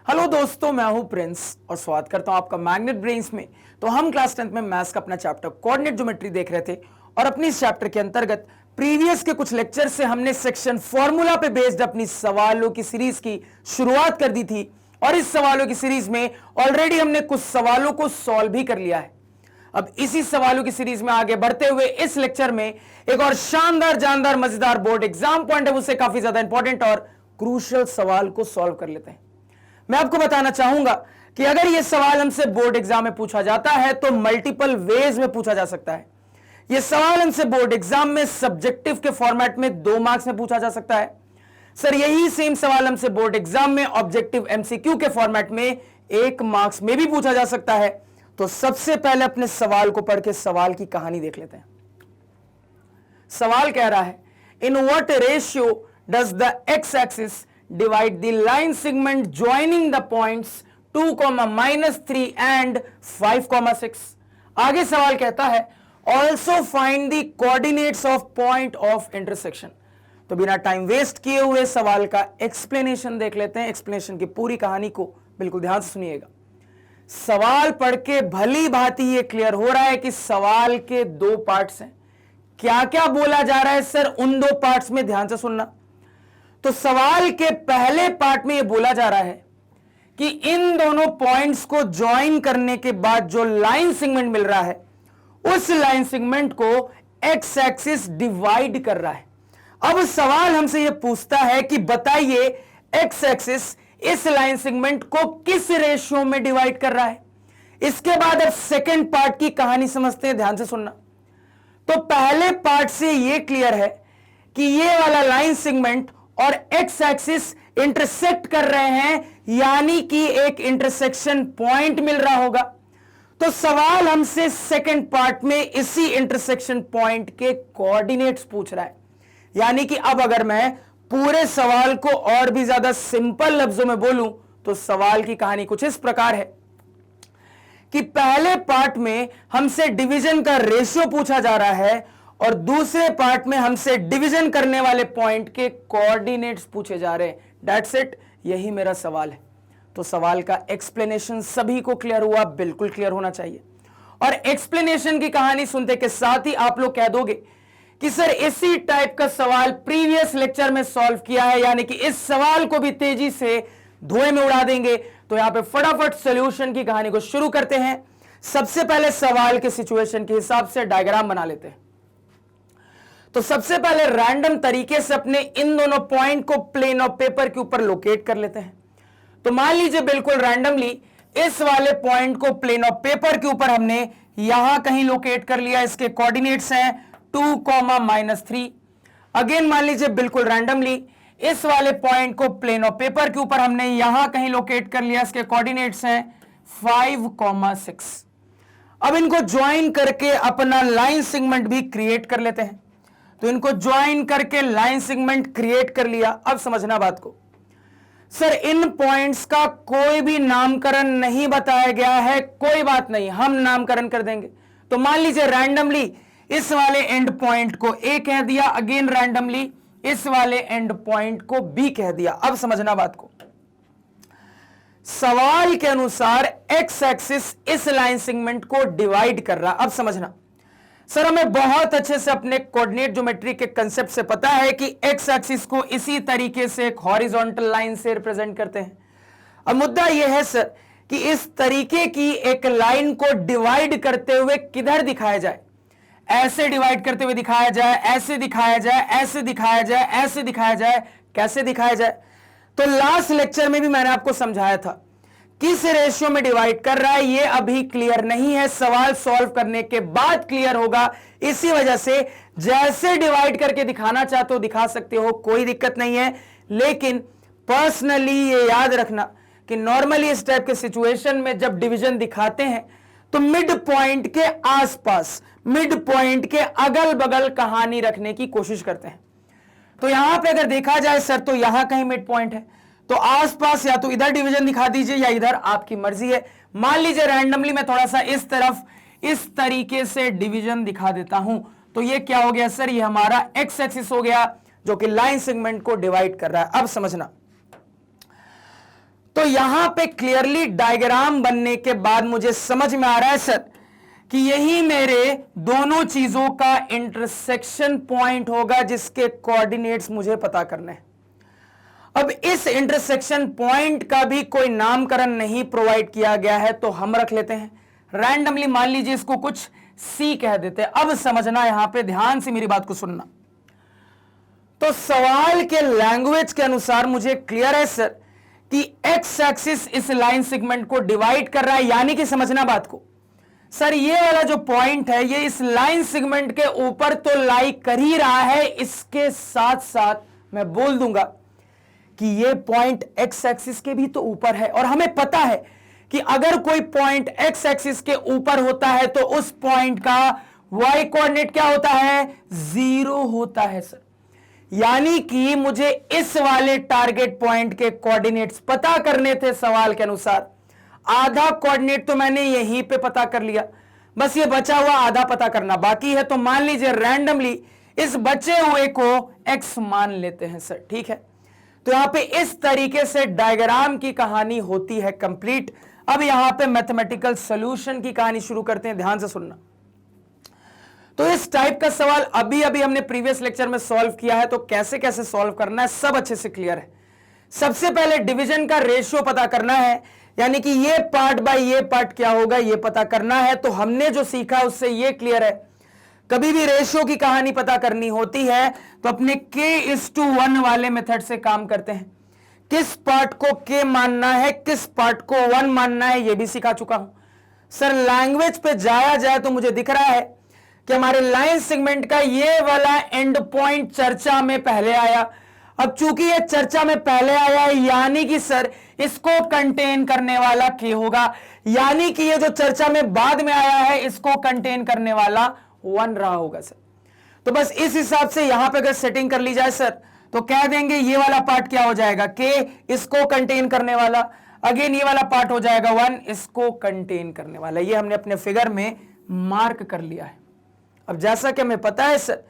Hello दोस्तों, मैं हूं प्रिंस और स्वागत करता हूं आपका मैग्नेट ब्रेन्स में। तो हम क्लास 10th में मैथ्स का अपना चैप्टर कोऑर्डिनेट ज्योमेट्री देख रहे थे और अपनी इस चैप्टर के अंतर्गत प्रीवियस के कुछ लेक्चर से हमने सेक्शन फॉर्मूला पे बेस्ड अपनी सवालों की सीरीज की शुरुआत कर दी थी और इस सवालों की सीरीज में ऑलरेडी हमने कुछ सवालों को सॉल्व भी कर लिया है। अब इसी सवालों की सीरीज में आगे बढ़ते हुए इस लेक्चर में एक और शानदार जानदार मजेदार बोर्ड एग्जाम पॉइंट है, उससे काफी ज्यादा इंपॉर्टेंट और क्रूशियल सवाल को सॉल्व कर लेते हैं। मैं आपको बताना चाहूंगा कि अगर यह सवाल हमसे बोर्ड एग्जाम में पूछा जाता है तो मल्टीपल वेज में पूछा जा सकता है। यह सवाल हमसे बोर्ड एग्जाम में सब्जेक्टिव के फॉर्मेट में 2 मार्क्स में पूछा जा सकता है। सर यही सेम सवाल हमसे बोर्ड एग्जाम में ऑब्जेक्टिव एमसीक्यू के फॉर्मेट में 1 मार्क्स में भी पूछा जा सकता है। तो सबसे पहले अपने सवाल को पढ़ के सवाल की कहानी देख लेते हैं। सवाल कह रहा है, in what ratio does the x axis divide the line segment joining the points 2, -3 and 5, 6। आगे सवाल कहता है also find the coordinates of point of intersection। तो बिना टाइम वेस्ट किए हुए सवाल का एक्सप्लेनेशन देख लेते हैं। एक्सप्लेनेशन की पूरी कहानी को बिल्कुल ध्यान से सुनिएगा। सवाल पढ़ के भली भांति ये क्लियर हो रहा है कि सवाल के 2 पार्ट्स हैं। क्या क्या बोला जा रहा है सर उन 2 पार्ट्स में ध्यान से सुनना। तो सवाल के पहले पार्ट में यह बोला जा रहा है कि इन दोनों पॉइंट्स को ज्वाइन करने के बाद जो लाइन सेगमेंट मिल रहा है उस लाइन सेगमेंट को एक्स एक्सिस डिवाइड कर रहा है। अब सवाल हमसे यह पूछता है कि बताइए एक्स एक्सिस इस लाइन सेगमेंट को किस रेशियो में डिवाइड कर रहा है। इसके बाद अब सेकंड पार्ट की कहानी समझते हैं, ध्यान से सुनना। तो पहले पार्ट से यह क्लियर है कि यह वाला लाइन सेगमेंट और एक्स एक्सिस इंटरसेक्ट कर रहे हैं, यानी कि एक इंटरसेक्शन पॉइंट मिल रहा होगा। तो सवाल हमसे सेकंड पार्ट में इसी इंटरसेक्शन पॉइंट के कोऑर्डिनेट्स पूछ रहा है। यानी कि अब अगर मैं पूरे सवाल को और भी ज्यादा सिंपल लफ्जों में बोलूं तो सवाल की कहानी कुछ इस प्रकार है कि पहले पार्ट में हमसे डिवीजन का रेशियो पूछा जा रहा है और दूसरे पार्ट में हमसे डिवीजन करने वाले पॉइंट के कोऑर्डिनेट्स पूछे जा रहे हैं। दैट्स इट, यही मेरा सवाल है। तो सवाल का एक्सप्लेनेशन सभी को क्लियर हुआ, बिल्कुल क्लियर होना चाहिए। और एक्सप्लेनेशन की कहानी सुनते के साथ ही आप लोग कह दोगे कि सर इसी टाइप का सवाल प्रीवियस लेक्चर में सॉल्व किया है, यानी कि इस सवाल को भी तेजी से धुएं में उड़ा देंगे। तो यहां पे फटाफट सॉल्यूशन की कहानी को शुरू करते हैं। सबसे पहले सवाल के सिचुएशन के हिसाब से डायग्राम बना लेते हैं। तो सबसे पहले रैंडम तरीके से अपने इन दोनों पॉइंट को प्लेन ऑफ पेपर के ऊपर लोकेट कर लेते हैं। तो मान लीजिए बिल्कुल रैंडमली इस वाले पॉइंट को प्लेन ऑफ पेपर के ऊपर हमने यहां कहीं लोकेट कर लिया। इसके कोऑर्डिनेट्स हैं 2, -3। अगेन मान लीजिए बिल्कुल रैंडमली इस वाले पॉइंट को प्लेन ऑफ पेपर के ऊपर हमने यहां कहीं लोकेट कर लिया। इसके कोऑर्डिनेट्स हैं 5, 6। अब इनको ज्वाइन करके अपना लाइन सेगमेंट भी क्रिएट कर लेते हैं। तो इनको ज्वाइन करके लाइन सेगमेंट क्रिएट कर लिया। अब समझना बात को, सर इन पॉइंट्स का कोई भी नामकरण नहीं बताया गया है, कोई बात नहीं, हम नामकरण कर देंगे। तो मान लीजिए रैंडमली इस वाले एंड पॉइंट को ए कह दिया, अगेन रैंडमली इस वाले एंड पॉइंट को बी कह दिया। अब समझना बात को, सवाल के अनुसार एक्स एक्सिस इस लाइन सेगमेंट को डिवाइड कर रहा। अब समझना सर, हमें बहुत अच्छे से अपने कोऑर्डिनेट ज्योमेट्री के कांसेप्ट से पता है कि एक्स एक्सिस को इसी तरीके से एक हॉरिजॉन्टल लाइन से रिप्रेजेंट करते हैं। अब मुद्दा यह है सर कि इस तरीके की एक लाइन को डिवाइड करते हुए किधर दिखाया जाए। ऐसे डिवाइड करते हुए दिखाया जाए, ऐसे दिखाया जाए, ऐसे दिखाया जाए, ऐसे दिखाया जाए, कैसे दिखाया जाए। तो लास्ट लेक्चर में भी मैंने आपको समझाया था किस रेशियो में डिवाइड कर रहा है, ये अभी क्लियर नहीं है, सवाल सॉल्व करने के बाद क्लियर होगा। इसी वजह से जैसे डिवाइड करके दिखाना चाहते हो दिखा सकते हो, कोई दिक्कत नहीं है। लेकिन पर्सनली ये याद रखना कि नॉर्मली इस टाइप के सिचुएशन में जब डिवीजन दिखाते हैं तो मिड पॉइंट के आसपास, मिड पॉइंट के अगल बगल कहानी रखने की कोशिश करते हैं। तो यहां पे अगर देखा जाए सर तो यहां कहीं मिड पॉइंट है, तो आसपास या तो इधर डिवीजन दिखा दीजिए या इधर, आपकी मर्जी है। मान लीजिए रैंडमली मैं थोड़ा सा इस तरफ इस तरीके से डिवीजन दिखा देता हूं। तो ये क्या हो गया सर, ये हमारा एक्स एक्सिस हो गया जो कि लाइन सेगमेंट को डिवाइड कर रहा है। अब समझना, तो यहां पे क्लियरली डायग्राम बनने के बाद मुझे समझ में आ रहा है सर कि यही मेरे दोनों चीजों का इंटरसेक्शन पॉइंट होगा जिसके कोऑर्डिनेट्स मुझे पता करने हैं। अब इस इंटरसेक्शन पॉइंट का भी कोई नामकरण नहीं प्रोवाइड किया गया है, तो हम रख लेते हैं रैंडमली, मान लीजिए इसको कुछ सी कह देते हैं। अब समझना, यहां पे ध्यान से मेरी बात को सुनना। तो सवाल के लैंग्वेज के अनुसार मुझे क्लियर है सर कि एक्स एक्सिस इस लाइन सेगमेंट को डिवाइड कर रहा है, यानी कि समझना बात को सर, ये वाला जो पॉइंट है ये इस लाइन सेगमेंट के ऊपर तो लाई कर ही रहा है, इसके साथ साथ मैं बोल दूंगा कि ये पॉइंट एक्स एक्सिस के भी तो ऊपर है। और हमें पता है कि अगर कोई पॉइंट एक्स एक्सिस के ऊपर होता है तो उस पॉइंट का वाई कोऑर्डिनेट क्या होता है, 0 होता है सर। यानी कि मुझे इस वाले टारगेट पॉइंट के कोऑर्डिनेट्स पता करने थे सवाल के अनुसार। आधा कोऑर्डिनेट तो मैंने यहीं पे पता कर लिया, बस ये बचा हुआ आधा पता करना बाकी है। तो मान लीजिए रैंडमली इस बचे हुए को x मान लेते हैं सर, ठीक है। तो यहां पे इस तरीके से डायग्राम की कहानी होती है कंप्लीट। अब यहां पे मैथमेटिकल सॉल्यूशन की कहानी शुरू करते हैं, ध्यान से सुनना। तो इस टाइप का सवाल अभी अभी हमने प्रीवियस लेक्चर में सॉल्व किया है, तो कैसे कैसे सॉल्व करना है सब अच्छे से क्लियर है। सबसे पहले डिवीजन का रेशियो पता करना है, यानी कि ये पार्ट बाय ये पार्ट क्या होगा ये पता करना है। तो हमने जो सीखा उससे ये क्लियर है, कभी भी रेशियो की कहानी पता करनी होती है तो अपने k:1 वाले मेथड से काम करते हैं। किस पार्ट को k मानना है, किस पार्ट को 1 मानना है, ये भी सिखा चुका हूं सर। लैंग्वेज पे जाया जाए तो मुझे दिख रहा है कि हमारे लाइन सेगमेंट का ये वाला एंड पॉइंट चर्चा में पहले आया। अब चूंकि ये चर्चा में पहले आया है, यानी कि सर इसको कंटेन करने वाला k होगा, यानी कि ये जो चर्चा में बाद में आया है इसको कंटेन करने वाला 1 रहा होगा सर। तो बस इस हिसाब से यहां पे अगर सेटिंग कर ली जाए सर तो कह देंगे ये वाला पार्ट क्या हो जाएगा, k इसको कंटेन करने वाला, अगेन ये वाला पार्ट हो जाएगा 1 इसको कंटेन करने वाला। ये हमने अपने फिगर में मार्क कर लिया है। अब जैसा कि हमें पता है सर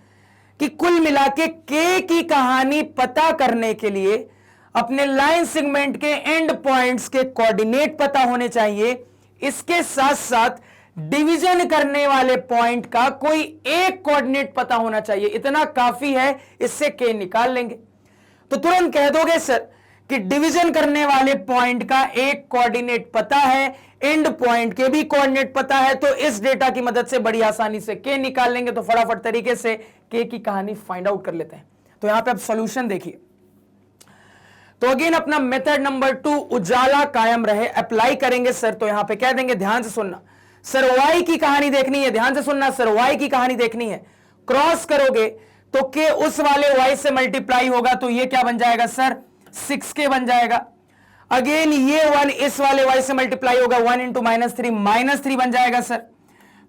कि कुल मिला के k की कहानी पता करने के लिए अपने लाइन सेगमेंट के एंड पॉइंट्स के कोऑर्डिनेट पता होने चाहिए, इसके साथ साथ डिवीजन करने वाले पॉइंट का कोई एक कोऑर्डिनेट पता होना चाहिए। इतना काफी है, इससे k निकाल लेंगे। तो तुरंत कह दोगे सर कि डिवीजन करने वाले पॉइंट का एक कोऑर्डिनेट पता है, एंड पॉइंट के भी कोऑर्डिनेट पता है, तो इस डेटा की मदद से बड़ी आसानी से k निकाल लेंगे। तो फटाफट तरीके से k की कहानी फाइंड आउट कर लेते हैं। तो यहां पे अब सॉल्यूशन देखिए। तो अगेन अपना मेथड नंबर 2 उजाला कायम रहे अप्लाई करेंगे सर। तो यहां पे कह देंगे, ध्यान से सुनना सर, y की कहानी देखनी है, ध्यान से सुनना सर, y की कहानी देखनी है। क्रॉस करोगे तो k उस वाले y से मल्टीप्लाई होगा, तो ये क्या बन जाएगा सर, 6k बन जाएगा। अगेन ये 1 इस वाले y से मल्टीप्लाई होगा, 1 इंटू -3 बन जाएगा सर।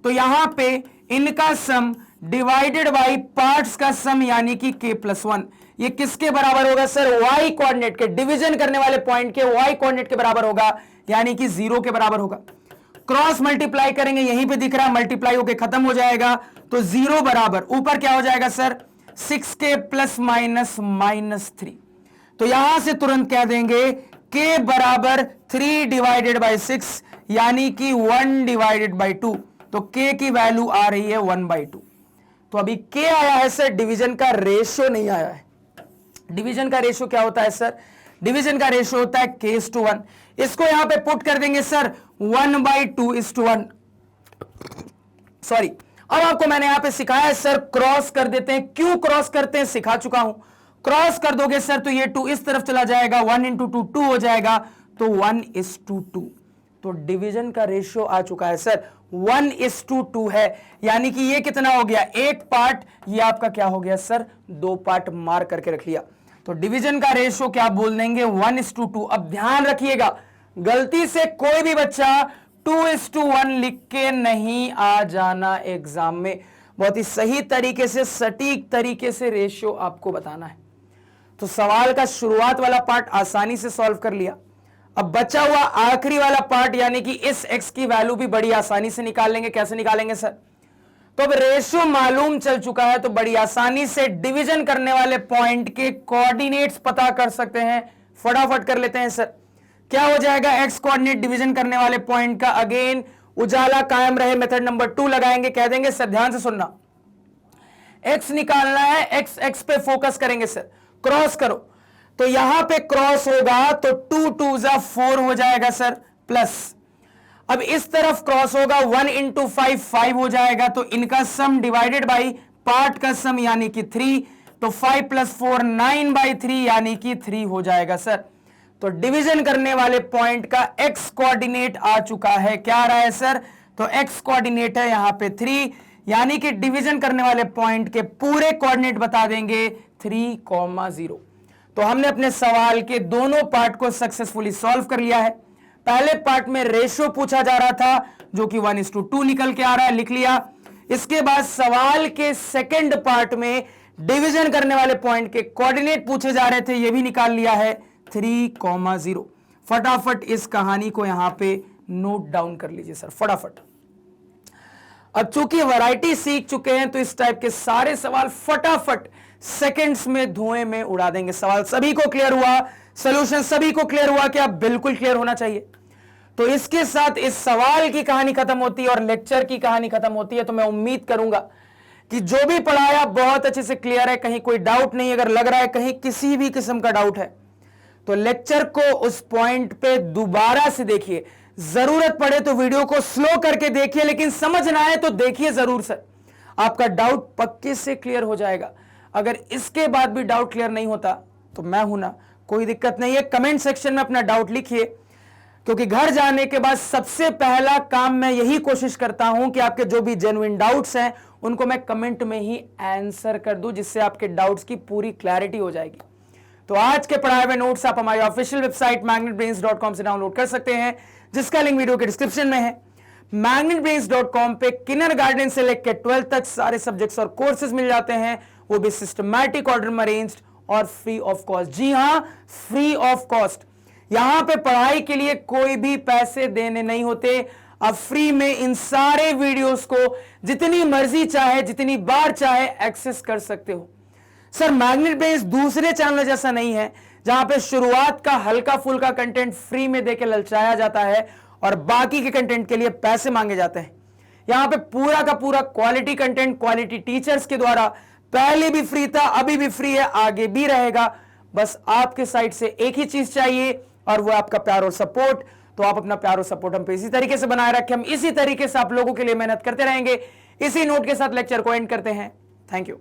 तो यहां पे इनका सम डिवाइडेड बाई पार्ट्स का सम यानी कि k+1, ये किसके बराबर होगा सर, y कोऑर्डिनेट के, डिवीजन करने वाले पॉइंट के y कोऑर्डिनेट के बराबर होगा, यानी कि 0 के बराबर होगा। क्रॉस मल्टीप्लाई करेंगे, यहीं पे दिख रहा है मल्टीप्लाई होके खत्म हो जाएगा, तो 0 बराबर ऊपर क्या हो जाएगा सर, 6k + -3। तो यहां से तुरंत कह देंगे k बराबर 3 डिवाइडेड बाई 6 यानी कि 1 डिवाइडेड बाई 2। तो k की वैल्यू आ रही है 1/2। तो अभी k आया है सर, डिवीजन का रेशियो नहीं आया है। डिवीजन का रेशियो क्या होता है सर, डिवीजन का रेशियो होता है k:1। इसको यहां पे पुट कर देंगे सर 1/2:1। सॉरी, अब आपको मैंने यहां पे सिखाया है सर, क्रॉस कर देते हैं। क्यों क्रॉस करते हैं सिखा चुका हूं। क्रॉस कर दोगे सर तो ये 2 इस तरफ चला जाएगा, 1 इंटू 2 2 हो जाएगा, तो 1:2। तो डिवीजन का रेशियो आ चुका है सर, 1:2 है, यानी कि ये कितना हो गया, एक पार्ट, ये आपका क्या हो गया सर, 2 पार्ट मार्क करके रख लिया। तो डिवीजन का रेशियो क्या बोल देंगे, 1:2। अब ध्यान रखिएगा, गलती से कोई भी बच्चा 2:1 लिख के नहीं आ जाना एग्जाम में। बहुत ही सही तरीके से, सटीक तरीके से रेशियो आपको बताना है। तो सवाल का शुरुआत वाला पार्ट आसानी से सॉल्व कर लिया। अब बचा हुआ आखिरी वाला पार्ट, यानी कि इस x की वैल्यू भी बड़ी आसानी से निकाल लेंगे। कैसे निकालेंगे सर, तो अब रेशियो मालूम चल चुका है, तो बड़ी आसानी से डिवीजन करने वाले पॉइंट के कोऑर्डिनेट्स पता कर सकते हैं। फटाफट कर लेते हैं सर। क्या हो जाएगा, एक्स कोऑर्डिनेट डिवीजन करने वाले पॉइंट का अगेन उजाला कायम रहे मेथड नंबर 2 लगाएंगे, कह देंगे सर ध्यान से सुनना, एक्स निकालना है, एक्स एक्स पे फोकस करेंगे सर, क्रॉस करो, तो यहां पे क्रॉस होगा तो 2 2 जा 4 हो जाएगा सर, प्लस अब इस तरफ क्रॉस होगा 1 इंटू 5 5 हो जाएगा, तो इनका सम डिवाइडेड बाई पार्ट का सम यानी कि 3, तो 5 प्लस 4 9/3 यानी कि 3 हो जाएगा सर। तो डिवीजन करने वाले पॉइंट का एक्स कोऑर्डिनेट आ चुका है, क्या आ रहा है सर, तो एक्स कोऑर्डिनेट है यहां पे 3, यानी कि डिवीजन करने वाले पॉइंट के पूरे कोऑर्डिनेट बता देंगे 3,0। तो हमने अपने सवाल के दोनों पार्ट को सक्सेसफुली सॉल्व कर लिया है। पहले पार्ट में रेशो पूछा जा रहा था जो कि 1:2 निकल के आ रहा है, लिख लिया। इसके बाद सवाल के सेकंड पार्ट में डिवीजन करने वाले पॉइंट के कोऑर्डिनेट पूछे जा रहे थे, यह भी निकाल लिया है 3,0। फटाफट इस कहानी को यहां पे नोट डाउन कर लीजिए सर, फटाफट। अब चूंकि वैरायटी सीख चुके हैं तो इस टाइप के सारे सवाल फटाफट सेकंड्स में धुएं में उड़ा देंगे। सवाल सभी को क्लियर हुआ, सॉल्यूशन सभी को क्लियर हुआ, कि आप बिल्कुल क्लियर होना चाहिए। तो इसके साथ इस सवाल की कहानी खत्म होती है और लेक्चर की कहानी खत्म होती है। तो मैं उम्मीद करूंगा कि जो भी पढ़ाया बहुत अच्छे से क्लियर है, कहीं कोई डाउट नहीं। अगर लग रहा है कहीं किसी भी किस्म का डाउट है तो लेक्चर को उस पॉइंट पे दोबारा से देखिए, जरूरत पड़े तो वीडियो को स्लो करके देखिए, लेकिन समझ ना आए तो देखिए जरूर सर, आपका डाउट पक्के से क्लियर हो जाएगा। अगर इसके बाद भी डाउट क्लियर नहीं होता तो मैं हूं ना, कोई दिक्कत नहीं है, कमेंट सेक्शन में अपना डाउट लिखिए, क्योंकि घर जाने के बाद सबसे पहला काम मैं यही कोशिश करता हूं कि आपके जो भी जेन्युइन डाउट्स हैं उनको मैं कमेंट में ही आंसर कर दूं, जिससे आपके डाउट्स की पूरी क्लैरिटी हो जाएगी। तो आज के पढ़ाए हुए नोट्स आप हमारी ऑफिशियल वेबसाइट magnetbrains.com से डाउनलोड कर सकते हैं, जिसका लिंक वीडियो के डिस्क्रिप्शन में है। magnetbrains.com पे किंडरगार्टन से लेकर 12th तक सारे सब्जेक्ट्स और कोर्सेज मिल जाते हैं, वो भी सिस्टमैटिक ऑर्डर में अरेंज्ड और फ्री ऑफ कॉस्ट। जी हां, फ्री ऑफ कॉस्ट। यहां पे पढ़ाई के लिए कोई भी पैसे देने नहीं होते। आप फ्री में इन सारे वीडियोस को जितनी मर्जी चाहे, जितनी बार चाहे एक्सेस कर सकते हो। सर मैग्नेट ब्रेन्स दूसरे चैनल जैसा नहीं है जहां पे शुरुआत का हल्का फुल्का कंटेंट फ्री में देके ललचाया जाता है और बाकी के कंटेंट के लिए पैसे मांगे जाते हैं। यहां पे पूरा का पूरा क्वालिटी कंटेंट क्वालिटी टीचर्स के द्वारा पहले भी फ्री था, अभी भी फ्री है, आगे भी रहेगा। बस आपके साइड से एक ही चीज चाहिए और वो आपका प्यार और सपोर्ट। तो आप अपना प्यार और सपोर्ट हम पे इसी तरीके से बनाए रखें, हम इसी तरीके से आप लोगों के लिए मेहनत करते रहेंगे। इसी नोट के साथ लेक्चर को एंड करते हैं। Thank you.